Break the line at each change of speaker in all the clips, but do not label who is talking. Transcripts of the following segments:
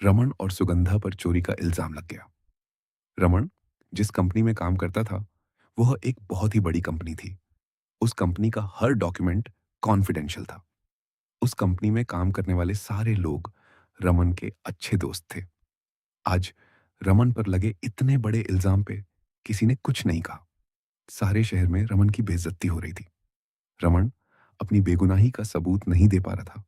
रमन और सुगंधा पर चोरी का इल्जाम लग गया। रमन जिस कंपनी में काम करता था, वह एक बहुत ही बड़ी कंपनी थी। उस कंपनी का हर डॉक्यूमेंट कॉन्फिडेंशियल था। उस कंपनी में काम करने वाले सारे लोग रमन के अच्छे दोस्त थे। आज रमन पर लगे इतने बड़े इल्जाम पे किसी ने कुछ नहीं कहा। सारे शहर में रमन की बेइज्जती हो रही थी। रमन अपनी बेगुनाही का सबूत नहीं दे पा रहा था।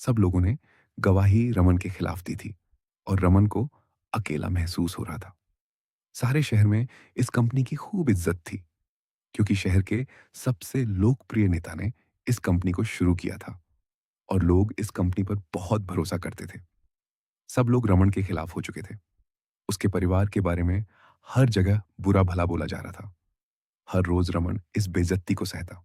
सब लोगों ने गवाही रमन के खिलाफ दी थी और रमन को अकेला महसूस हो रहा था। सारे शहर में इस कंपनी की खूब इज्जत थी, क्योंकि शहर के सबसे लोकप्रिय नेता ने इस कंपनी को शुरू किया था और लोग इस कंपनी पर बहुत भरोसा करते थे। सब लोग रमन के खिलाफ हो चुके थे। उसके परिवार के बारे में हर जगह बुरा भला बोला जा रहा था। हर रोज रमन इस बेइज्जती को सहता,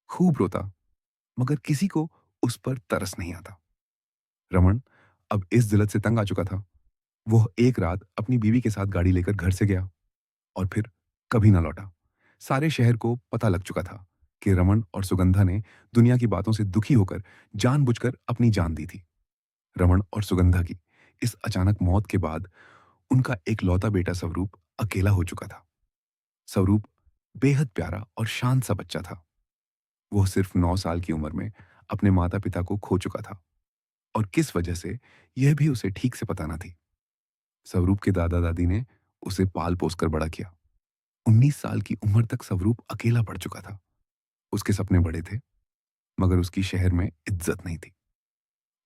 खूब रोता, मगर किसी को उस पर तरस नहीं आता। रमन अब इस जिल्लत से तंग आ चुका था। वह एक रात अपनी बीवी के साथ गाड़ी लेकर घर से गया और फिर कभी ना लौटा। सारे शहर को पता लग चुका था कि रमन और सुगंधा ने दुनिया की बातों से दुखी होकर जानबूझकर अपनी जान दी थी। रमन और सुगंधा की इस अचानक मौत के बाद उनका एक लौता बेटा स्वरूप अकेला हो चुका था। स्वरूप बेहद प्यारा और शांत सा बच्चा था। वह सिर्फ 9 साल की उम्र में अपने माता पिता को खो चुका था और किस वजह से यह भी उसे ठीक से पता न थी। स्वरूप के दादा दादी ने उसे पाल पोस कर बड़ा किया। 19 साल की उम्र तक स्वरूप अकेला पड़ चुका था। उसके सपने बड़े थे, मगर उसकी शहर में इज्जत नहीं थी।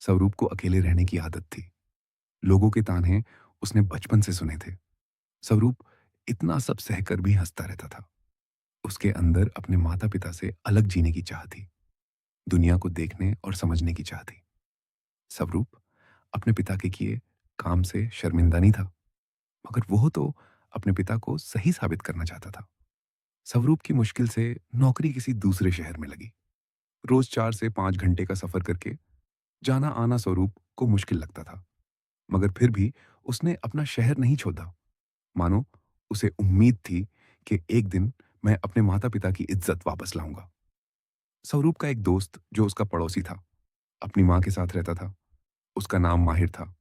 स्वरूप को अकेले रहने की आदत थी। लोगों के ताने उसने बचपन से सुने थे। स्वरूप इतना सब सहकर भी हंसता रहता था। उसके अंदर अपने माता पिता से अलग जीने की चाह थी, दुनिया को देखने और समझने की चाह थी। स्वरूप अपने पिता के किए काम से शर्मिंदा नहीं था, मगर वो तो अपने पिता को सही साबित करना चाहता था। स्वरूप की मुश्किल से नौकरी किसी दूसरे शहर में लगी। रोज 4 से 5 घंटे का सफर करके जाना आना स्वरूप को मुश्किल लगता था, मगर फिर भी उसने अपना शहर नहीं छोड़ा। मानो उसे उम्मीद थी कि एक दिन मैं अपने माता पिता की इज्जत वापस लाऊंगा। स्वरूप का एक दोस्त जो उसका पड़ोसी था, अपनी माँ के साथ रहता था। उसका नाम माहिर था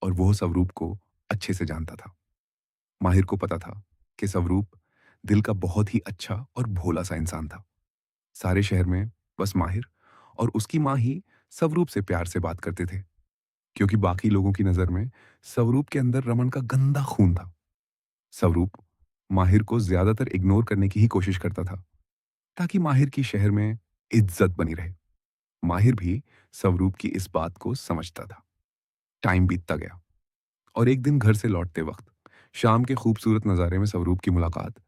और वह स्वरूप को अच्छे से जानता था। माहिर को पता था कि स्वरूप दिल का बहुत ही अच्छा और भोला सा इंसान था। सारे शहर में बस माहिर और उसकी माँ ही स्वरूप से प्यार से बात करते थे, क्योंकि बाकी लोगों की नजर में स्वरूप के अंदर रमन का गंदा खून था। स्वरूप माहिर को ज्यादातर इग्नोर करने की ही कोशिश करता था, ताकि माहिर की शहर में इज्जत बनी रहे। माहिर भी स्वरूप की इस बात को समझता था। टाइम बीतता गया और एक दिन घर से लौटते वक्त शाम के खूबसूरत नजारे में स्वरूप की मुलाकात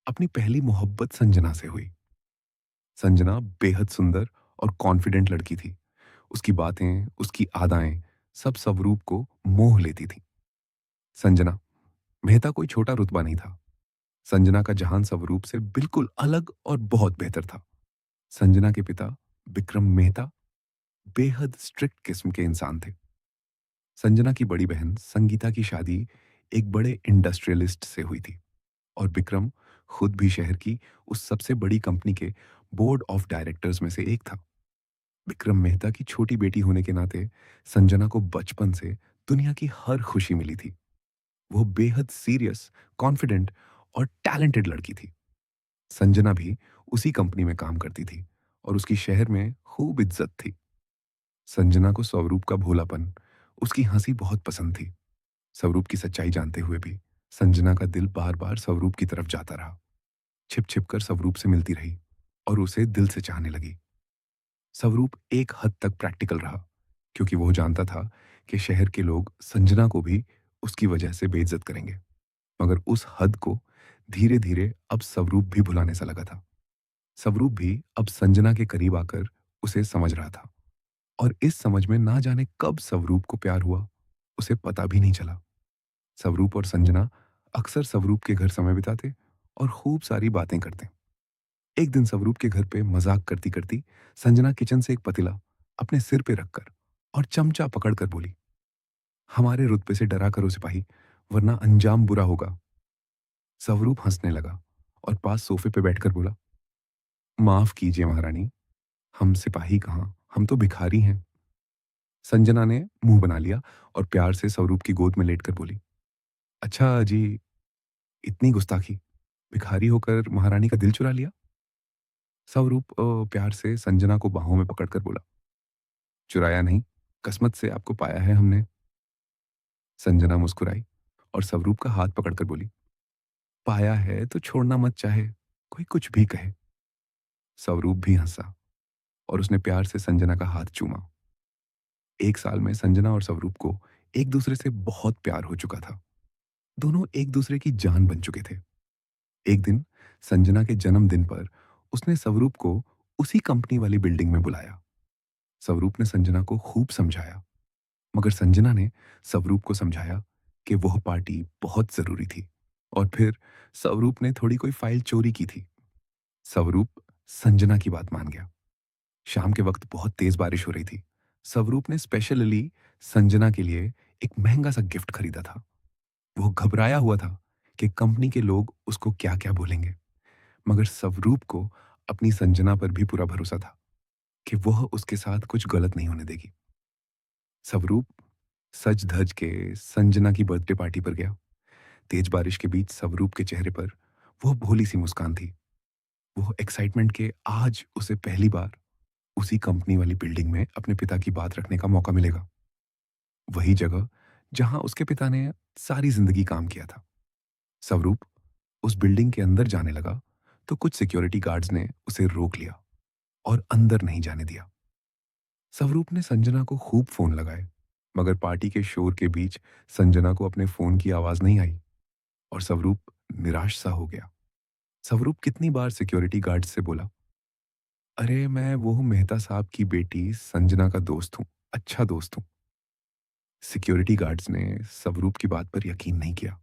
अपनी पहली मोहब्बत संजना से हुई। संजना बेहद सुंदर और कॉन्फिडेंट लड़की थी। उसकी बातें, उसकी आदाएं सब स्वरूप को मोह लेती थी। संजना मेहता कोई छोटा रुतबा नहीं था। संजना का जहान स्वरूप से बिल्कुल अलग और बहुत बेहतर था। संजना के पिता विक्रम मेहता बेहद स्ट्रिक्ट किस्म के इंसान थे। संजना की बड़ी बहन संगीता की शादी एक बड़े इंडस्ट्रियलिस्ट से हुई थी और विक्रम खुद भी शहर की उस सबसे बड़ी कंपनी के बोर्ड ऑफ डायरेक्टर्स में से एक था। विक्रम मेहता की छोटी बेटी होने के नाते संजना को बचपन से दुनिया की हर खुशी मिली थी। वो बेहद सीरियस, कॉन्फिडेंट और टैलेंटेड लड़की थी। संजना भी उसी कंपनी में काम करती थी और उसकी शहर में खूब इज्जत थी। संजना को स्वरूप का भोलापन, उसकी हंसी बहुत पसंद थी। स्वरूप की सच्चाई जानते हुए भी संजना का दिल बार बार स्वरूप की तरफ जाता रहा। छिप छिप कर स्वरूप से मिलती रही और उसे दिल से चाहने लगी। स्वरूप एक हद तक प्रैक्टिकल रहा, क्योंकि वो जानता था कि शहर के लोग संजना को भी उसकी वजह से बेइज्जत करेंगे। मगर उस हद को धीरे धीरे अब स्वरूप भी भुलाने सा लगा था। स्वरूप भी अब संजना के करीब आकर उसे समझ रहा था और इस समझ में ना जाने कब स्वरूप को प्यार हुआ, उसे पता भी नहीं चला। स्वरूप और संजना अक्सर स्वरूप के घर समय बिताते और खूब सारी बातें करते। एक दिन स्वरूप के घर पे मजाक करती करती संजना किचन से एक पतीला अपने सिर पे रखकर और चमचा पकड़कर बोली, हमारे रुतबे से डरा करो सिपाही, वरना अंजाम बुरा होगा। स्वरूप हंसने लगा और पास सोफे पे बैठकर बोला, माफ कीजिए महारानी, हम सिपाही कहाँ, हम तो भिखारी हैं। संजना ने मुंह बना लिया और प्यार से स्वरूप की गोद में लेटकर बोली, अच्छा जी, इतनी गुस्ताखी, भिखारी होकर महारानी का दिल चुरा लिया। स्वरूप प्यार से संजना को बाहों में पकड़कर बोला, चुराया नहीं, किस्मत से आपको पाया है हमने। संजना मुस्कुराई और स्वरूप का हाथ पकड़कर बोली, पाया है तो छोड़ना मत चाहे, कोई कुछ भी कहे। स्वरूप भी हंसा और उसने प्यार से संजना का हाथ चूमा। एक साल में संजना और स्वरूप को एक दूसरे से बहुत प्यार हो चुका था। दोनों एक दूसरे की जान बन चुके थे। एक दिन संजना के जन्मदिन पर उसने स्वरूप को उसी कंपनी वाली बिल्डिंग में बुलाया। स्वरूप ने संजना को खूब समझाया, मगर संजना ने स्वरूप को समझाया कि वह पार्टी बहुत जरूरी थी। और फिर स्वरूप ने थोड़ी कोई फाइल चोरी की थी। स्वरूप संजना की बात मान गया। शाम के वक्त बहुत तेज बारिश हो रही थी। स्वरूप ने स्पेशली संजना के लिए एक महंगा सा गिफ्ट खरीदा था। वो घबराया हुआ था कि कंपनी के लोग उसको क्या क्या बोलेंगे, मगर स्वरूप को अपनी संजना पर भी पूरा भरोसा था कि वह उसके साथ कुछ गलत नहीं होने देगी। स्वरूप सज धज के संजना की बर्थडे पार्टी पर गया। तेज बारिश के बीच स्वरूप के चेहरे पर वो भोली सी मुस्कान थी। वो एक्साइटमेंट के आज उसे पहली बार उसी कंपनी वाली बिल्डिंग में अपने पिता की बात रखने का मौका मिलेगा। वही जगह जहां उसके पिता ने सारी जिंदगी काम किया था। स्वरूप उस बिल्डिंग के अंदर जाने लगा तो कुछ सिक्योरिटी गार्ड्स ने उसे रोक लिया और अंदर नहीं जाने दिया। स्वरूप ने संजना को खूब फोन लगाए, मगर पार्टी के शोर के बीच संजना को अपने फोन की आवाज नहीं आई और स्वरूप निराश सा हो गया। स्वरूप कितनी बार सिक्योरिटी गार्ड से बोला, अरे मैं वो हूं मेहता साहब की बेटी संजना का दोस्त हूं, अच्छा दोस्त हूं। सिक्योरिटी गार्ड्स ने स्वरूप की बात पर यकीन नहीं किया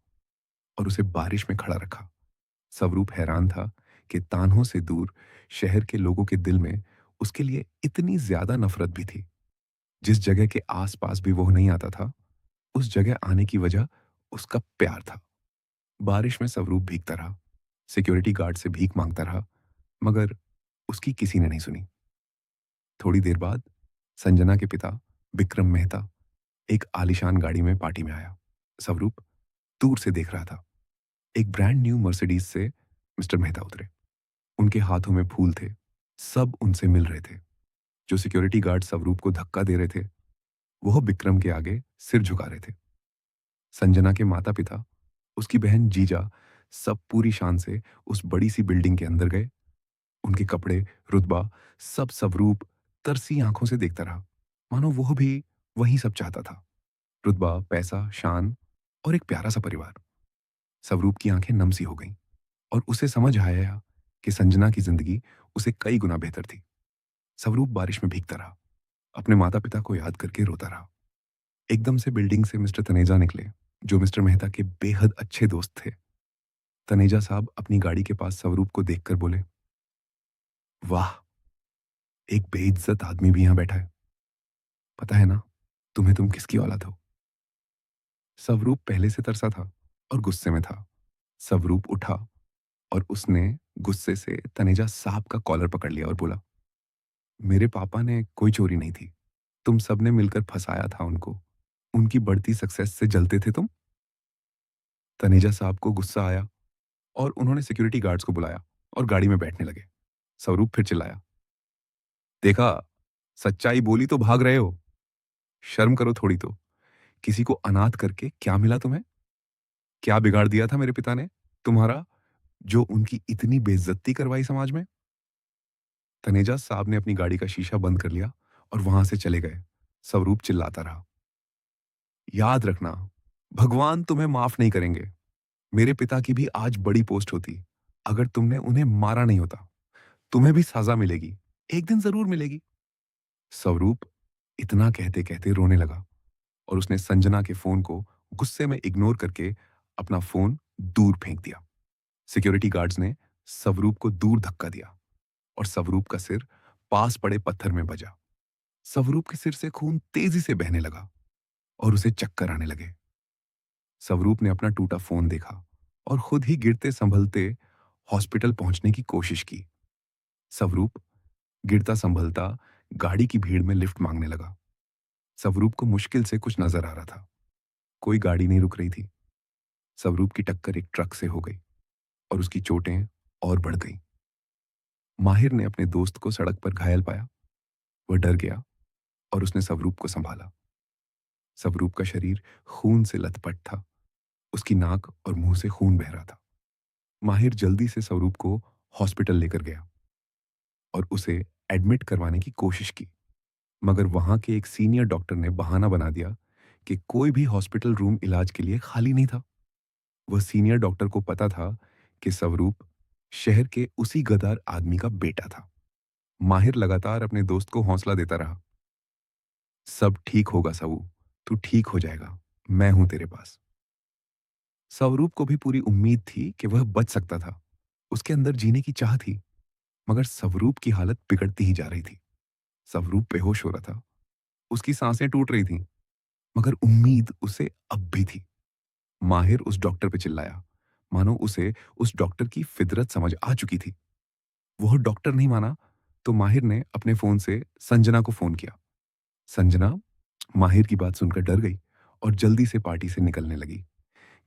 और उसे बारिश में खड़ा रखा। स्वरूप हैरान था कि तान्हों से दूर शहर के लोगों के दिल में उसके लिए इतनी ज्यादा नफरत भी थी। जिस जगह के आसपास भी वो नहीं आता था, उस जगह आने की वजह उसका प्यार था। बारिश में स्वरूप भीगता रहा, सिक्योरिटी गार्ड से भीख मांगता रहा, मगर उसकी किसी ने नहीं सुनी। थोड़ी देर बाद संजना के पिता विक्रम मेहता एक आलीशान गाड़ी में पार्टी में आया। स्वरूप दूर से देख रहा था। एक ब्रांड न्यू मर्सिडीज से मिस्टर मेहता उतरे। उनके हाथों में फूल थे। सब उनसे मिल रहे थे। जो सिक्योरिटी गार्ड स्वरूप को धक्का दे रहे थे, वह विक्रम के आगे सिर झुका रहे थे। संजना के माता पिता, उसकी बहन जीजा, सब पूरी शान से उस बड़ी सी बिल्डिंग के अंदर गए। उनके कपड़े, रुतबा, सब स्वरूप तरसी आंखों से देखता रहा, मानो वह भी वही सब चाहता था। रुतबा, पैसा, शान और एक प्यारा सा परिवार। स्वरूप की आंखें नम सी हो गईं और उसे समझ आया कि संजना की जिंदगी उसे कई गुना बेहतर थी। स्वरूप बारिश में भीगता रहा, अपने माता पिता को याद करके रोता रहा। एकदम से बिल्डिंग से मिस्टर तनेजा निकले, जो मिस्टर मेहता के बेहद अच्छे दोस्त थे। तनेजा साहब अपनी गाड़ी के पास स्वरूप को देखकर बोले, वाह, एक बेइज्जत आदमी भी यहां बैठा है। पता है ना तुम्हें तुम किसकी औलाद हो। स्वरूप पहले से तरसा था और गुस्से में था। स्वरूप उठा और उसने गुस्से से तनेजा साहब का कॉलर पकड़ लिया और बोला, मेरे पापा ने कोई चोरी नहीं थी, तुम सबने मिलकर फंसाया था उनको। उनकी बढ़ती सक्सेस से जलते थे तुम। तनेजा साहब को गुस्सा आया और उन्होंने सिक्योरिटी गार्ड्स को बुलाया और गाड़ी में बैठने लगे। स्वरूप फिर चिल्लाया, देखा, सच्चाई बोली तो भाग रहे हो। शर्म करो थोड़ी तो। किसी को अनाथ करके क्या मिला तुम्हें? क्या बिगाड़ दिया था मेरे पिता ने तुम्हारा, जो उनकी इतनी बेइज्जती करवाई समाज में? तनेजा साहब ने अपनी गाड़ी का शीशा बंद कर लिया और वहां से चले गए। स्वरूप चिल्लाता रहा, याद रखना, भगवान तुम्हें माफ नहीं करेंगे। मेरे पिता की भी आज बड़ी पोस्ट होती अगर तुमने उन्हें मारा नहीं होता। तुम्हें भी सजा मिलेगी, एक दिन जरूर मिलेगी। स्वरूप इतना कहते कहते रोने लगा और उसने संजना के फोन को गुस्से में इग्नोर करके अपना फोन दूर फेंक दिया। सिक्योरिटी गार्ड्स ने स्वरूप को दूर धक्का दिया और स्वरूप का सिर पास पड़े पत्थर में बजा। स्वरूप के सिर से खून तेजी से बहने लगा और उसे चक्कर आने लगे। स्वरूप ने अपना टूटा फोन देखा और खुद ही गिरते संभलते हॉस्पिटल पहुंचने की कोशिश की। स्वरूप गिरता संभलता गाड़ी की भीड़ में लिफ्ट मांगने लगा। स्वरूप को मुश्किल से कुछ नजर आ रहा था। कोई गाड़ी नहीं रुक रही थी। स्वरूप की टक्कर एक ट्रक से हो गई और उसकी चोटें और बढ़ गईं। माहिर ने अपने दोस्त को सड़क पर घायल पाया। वह डर गया और उसने स्वरूप को संभाला। स्वरूप का शरीर खून से लथपथ था। उसकी नाक और मुंह से खून बह रहा था। माहिर जल्दी से स्वरूप को हॉस्पिटल लेकर गया और उसे एडमिट करवाने की कोशिश की, मगर वहां के एक सीनियर डॉक्टर ने बहाना बना दिया कि कोई भी हॉस्पिटल रूम इलाज के लिए खाली नहीं था। वह सीनियर डॉक्टर को पता था कि स्वरूप शहर के उसी गद्दार आदमी का बेटा था। माहिर लगातार अपने दोस्त को हौसला देता रहा। सब ठीक होगा सबू, तू ठीक हो जाएगा, मैं हूं तेरे पास। स्वरूप को भी पूरी उम्मीद थी कि वह बच सकता था। उसके अंदर जीने की चाह थी, मगर स्वरूप की हालत बिगड़ती ही जा रही थी। स्वरूप बेहोश हो रहा था। उसकी सांसें टूट रही थीं, मगर उम्मीद उसे अब भी थी। माहिर उस डॉक्टर पे चिल्लाया, मानो उसे उस डॉक्टर की फितरत समझ आ चुकी थी। वह डॉक्टर नहीं माना, तो माहिर ने अपने फोन से संजना को फोन किया। संजना माहिर की बात सुनकर डर गई और जल्दी से पार्टी से निकलने लगी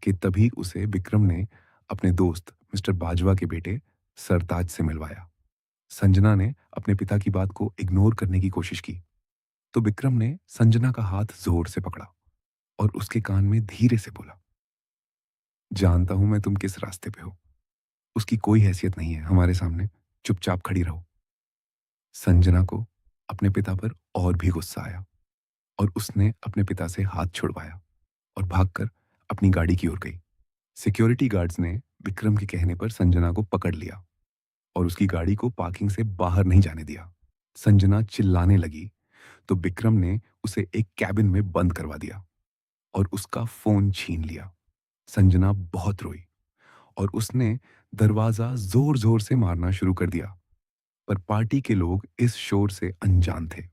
कि तभी उसे विक्रम ने अपने दोस्त मिस्टर बाजवा के बेटे सरताज से मिलवाया। संजना ने अपने पिता की बात को इग्नोर करने की कोशिश की, तो विक्रम ने संजना का हाथ जोर से पकड़ा और उसके कान में धीरे से बोला, जानता हूं मैं तुम किस रास्ते पे हो। उसकी कोई हैसियत नहीं है हमारे सामने, चुपचाप खड़ी रहो। संजना को अपने पिता पर और भी गुस्सा आया और उसने अपने पिता से हाथ छुड़वाया और भागकर अपनी गाड़ी की ओर गई। सिक्योरिटी गार्ड्स ने विक्रम के कहने पर संजना को पकड़ लिया और उसकी गाड़ी को पार्किंग से बाहर नहीं जाने दिया। संजना चिल्लाने लगी तो विक्रम ने उसे एक कैबिन में बंद करवा दिया और उसका फोन छीन लिया। संजना बहुत रोई और उसने दरवाजा जोर जोर से मारना शुरू कर दिया, पर पार्टी के लोग इस शोर से अनजान थे।